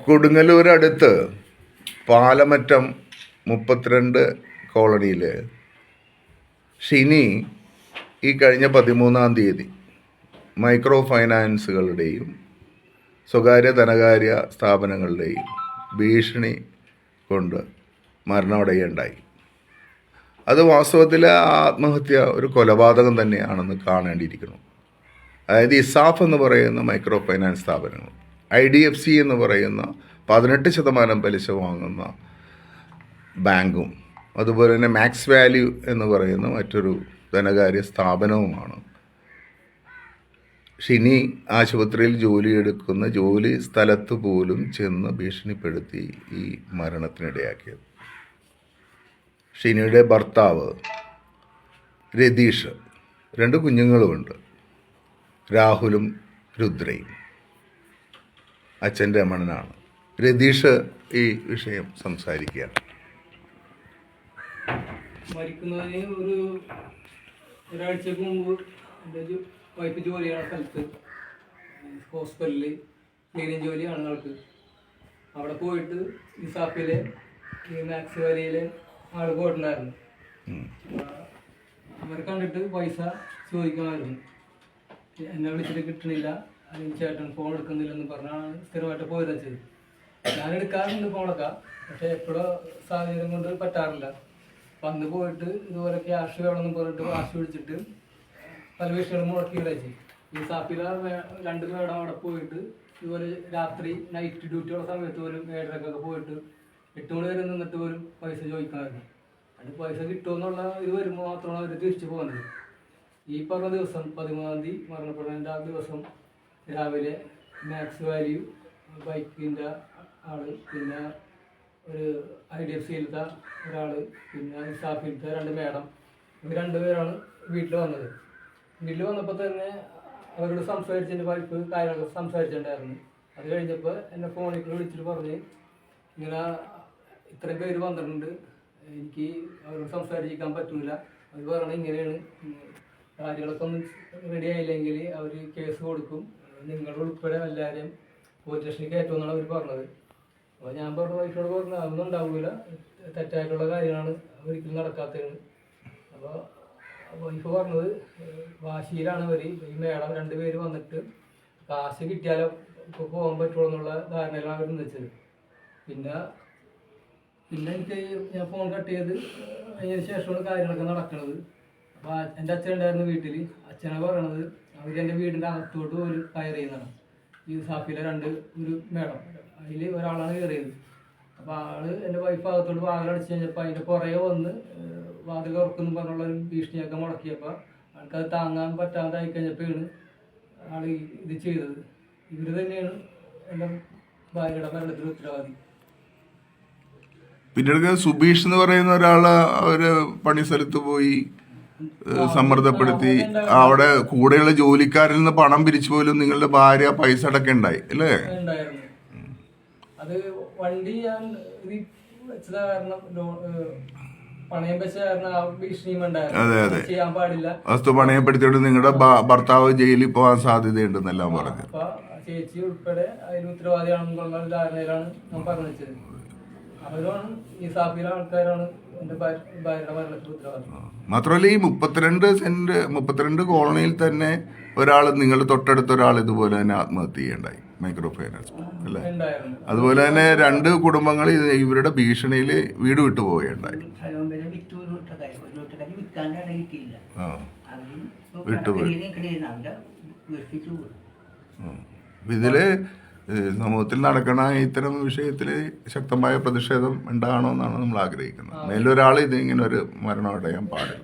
കൊടുങ്ങല്ലൂർ അടുത്ത് പാലമറ്റം 32 കോളനിയിൽ ഷിനി ഈ കഴിഞ്ഞ 13-ാം തീയതി മൈക്രോ ഫൈനാൻസുകളുടെയും സ്വകാര്യ ധനകാര്യ സ്ഥാപനങ്ങളുടെയും ഭീഷണി കൊണ്ട് മരണമടയുണ്ടായി. അത് വാസ്തവത്തിൽ ആത്മഹത്യ ഒരു കൊലപാതകം തന്നെയാണെന്ന് കാണേണ്ടിയിരിക്കുന്നു. അതായത് ഇസാഫ് എന്ന് പറയുന്ന മൈക്രോ ഫൈനാൻസ് സ്ഥാപനങ്ങൾ, IDFC എന്ന് പറയുന്ന 18% പലിശ വാങ്ങുന്ന ബാങ്കും, അതുപോലെ തന്നെ മാക്സ് വാല്യൂ എന്ന് പറയുന്ന മറ്റൊരു ധനകാര്യ സ്ഥാപനവുമാണ് ഷിനി ആശുപത്രിയിൽ ജോലിയെടുക്കുന്ന ജോലി സ്ഥലത്ത് പോലും ചെന്ന് ഭീഷണിപ്പെടുത്തി ഈ മരണത്തിനിടയാക്കിയത്. ഷിനിയുടെ ഭർത്താവ് രതീഷ്, 2 കുഞ്ഞുങ്ങളുമുണ്ട്, രാഹുലും രുദ്രയും. അച്ഛൻ രമണനാണ്. രതീഷ് ഈ വിഷയം സംസാരിക്കുകയാണ്. മരിക്കുന്നതിന് ഒരാഴ്ചക്ക് മുമ്പ് എൻ്റെ വൈഫ് ജോലി ചെയ്യുന്ന സ്ഥലത്ത് ഹോസ്പിറ്റലിൽ ക്ലീനിങ് ജോലിയാണ് ആൾക്ക്. അവിടെ പോയിട്ട് ഇസാഫിലെ ഈ മാക്സ് വാലിയിലെ ആൾ പോയിട്ടുണ്ടായിരുന്നു. അവരെ കണ്ടിട്ട് പൈസ ചോദിക്കണമായിരുന്നു. എന്നെ വിളിച്ചിട്ട് കിട്ടണില്ല, അല്ലെങ്കിൽ ചേട്ടൻ ഫോൺ എടുക്കുന്നില്ലെന്ന് പറഞ്ഞാണ് സ്ഥിരമായിട്ട് പോയത് വെച്ചത്. ഞാൻ എടുക്കാറുണ്ട് ഫോണൊക്കെ, പക്ഷെ എപ്പോഴും സാഹചര്യം കൊണ്ട് പറ്റാറില്ല. വന്ന് പോയിട്ട് ഇതുപോലെ ക്യാഷ് വേണമെന്ന് പറഞ്ഞിട്ട് വാശി പിടിച്ചിട്ട് പല വിഷയങ്ങളും മുടക്കി കളിച്ച് ഈ സാഫില 2 മേടം അവിടെ പോയിട്ട് ഇതുപോലെ രാത്രി നൈറ്റ് ഡ്യൂട്ടിയുള്ള സമയത്ത് പോലും 7:30 പോയിട്ട് 8 മണി വരെ നിന്നിട്ട് പോലും പൈസ ചോദിക്കണമായിരുന്നു. അത് പൈസ കിട്ടുമെന്നുള്ള ഇത് വരുമ്പോൾ മാത്രമാണ് അവർ തിരിച്ചു പോകുന്നത്. ഈ പറഞ്ഞ ദിവസം 13-ാം തീയതി മരണപ്പെടുന്നതിൻ്റെ ആ ദിവസം രാവിലെ മാക്സ് വാല്യൂ ബൈക്കിൻ്റെ ആള്, പിന്നെ ഒരു IDFCയിലത്തെ ഒരാൾ, പിന്നെ ഇസാഫിലത്തെ 2 മേഡം, ഇവർ 2 പേരാണ് വീട്ടിൽ വന്നത്. വീട്ടിൽ വന്നപ്പോൾ തന്നെ അവരോട് സംസാരിച്ചതിൻ്റെ വൈഫ് കാര്യങ്ങളൊക്കെ സംസാരിച്ചിട്ടുണ്ടായിരുന്നു. അത് കഴിഞ്ഞപ്പോൾ എന്നെ ഫോണിൽ വിളിച്ചിട്ട് പറഞ്ഞ് ഇങ്ങനെ ഇത്രയും പേര് വന്നിട്ടുണ്ട്, എനിക്ക് അവരോട് സംസാരിക്കാൻ പറ്റില്ല. അത് പറഞ്ഞാൽ ഇങ്ങനെയാണ്, കാര്യങ്ങളൊക്കെ ഒന്നും റെഡി ആയില്ലെങ്കിൽ അവർ കേസ് കൊടുക്കും, നിങ്ങളുൾപ്പെടെ എല്ലാവരെയും പോലീസ് സ്റ്റേഷനിൽ കയറ്റുമെന്നാണ് അവർ പറഞ്ഞത്. അപ്പോൾ ഞാൻ പറഞ്ഞ വൈഫിനോട് പറഞ്ഞു അതൊന്നും ഉണ്ടാവില്ല, തെറ്റായിട്ടുള്ള കാര്യമാണ്, ഒരിക്കലും നടക്കാത്തതാണ്. അപ്പോൾ വൈഫ് പറഞ്ഞത് വാശിയിലാണ് അവർ ഈ മേഡം 2 പേര് വന്നിട്ട് കാശ് കിട്ടിയാലോ ഇപ്പോൾ പോകാൻ പറ്റുള്ളൂ എന്നുള്ള ധാരണയിലാണ് അവർ വെച്ചത്. പിന്നെ എനിക്ക് ഞാൻ ഫോൺ കട്ട് ചെയ്ത് അതിന് ശേഷമാണ് കാര്യങ്ങളൊക്കെ നടക്കുന്നത്. അപ്പോൾ എൻ്റെ അച്ഛൻ ഉണ്ടായിരുന്നു വീട്ടിൽ. അച്ഛനെ പറയണത് അവർ എൻ്റെ വീടിൻ്റെ അകത്തോട്ട് ഒരു കയർ ചെയ്യുന്നതാണ്. ഈ സാഫിലെ 2 മേഡം, അതിൽ ഒരാളാണ് കയറിയത്. അപ്പോൾ എൻ്റെ വൈഫ് അകത്തോട്ട് വാതിലടച്ച് കഴിഞ്ഞപ്പോൾ അതിൻ്റെ പുറകെ വന്ന് വാതിൽ തുറക്കുന്നു പറഞ്ഞുള്ളൊരു ഭീഷണിയൊക്കെ മുടക്കിയപ്പോൾ ആൾക്കത് താങ്ങാൻ പറ്റാതായി കഴിഞ്ഞപ്പോഴാണ് ആൾ ഇത് ചെയ്തത്. ഇവർ തന്നെയാണ് എൻ്റെ ഭാര്യയുടെ മരണത്തിന് ഉത്തരവാദി. പിന്നീട് സുബീഷ് എന്ന് പറയുന്ന ഒരാള് അവര് പണി സ്ഥലത്ത് പോയി സമ്മർദ്ദപ്പെടുത്തി അവിടെ കൂടെയുള്ള ജോലിക്കാരിൽ നിന്ന് പണം പിരിച്ചു പോലും നിങ്ങളുടെ ഭാര്യ പൈസ അടക്കണ്ടായി അല്ലേ? അത് വണ്ടി ഞാൻ വെച്ചത് കാരണം പണയം വെച്ച കാരണം ആ ഭീഷണിയും ഉണ്ടായിരുന്നു, ചെയ്യാൻ പാടില്ല. വസ്തു പണയപ്പെടുത്തിയോണ്ട് നിങ്ങളുടെ ഭർത്താവ് ജയിലിൽ പോകാൻ സാധ്യതയുണ്ടെന്നെല്ലാം പറഞ്ഞു. അപ്പൊ ചേച്ചി ഉൾപ്പെടെ അതിന് ഉത്തരവാദിയാണെന്നുള്ള ധാരണയിലാണ് ഞാൻ പറഞ്ഞത്. അവരാണ് ഈ സാഫിയിലെ ആൾക്കാരാണ് എന്റെ ഭാര്യയുടെ മരണത്തിന് ഉത്തരവാദി. മാത്രമല്ല ഈ 32 കോളനിയിൽ തന്നെ ഒരാൾ, നിങ്ങൾ തൊട്ടടുത്ത ഒരാൾ ഇതുപോലെ തന്നെ ആത്മഹത്യ ചെയ്യണ്ടായി, മൈക്രോ ഫൈനാൻസ് അല്ലേ? അതുപോലെ തന്നെ 2 കുടുംബങ്ങൾ ഇവരുടെ ഭീഷണിയിൽ വീട് വിട്ടു പോവുകയുണ്ടായി. വിട്ടുപോയി. ഇതില് സമൂഹത്തിൽ നടക്കണ ഇത്തരം വിഷയത്തിൽ ശക്തമായ പ്രതിഷേധം ഉണ്ടാകണമെന്നാണ് നമ്മൾ ആഗ്രഹിക്കുന്നത്. മേലൊരാൾ ഇതിങ്ങനെ ഒരു മരണം അടയാൻ പാടില്ല.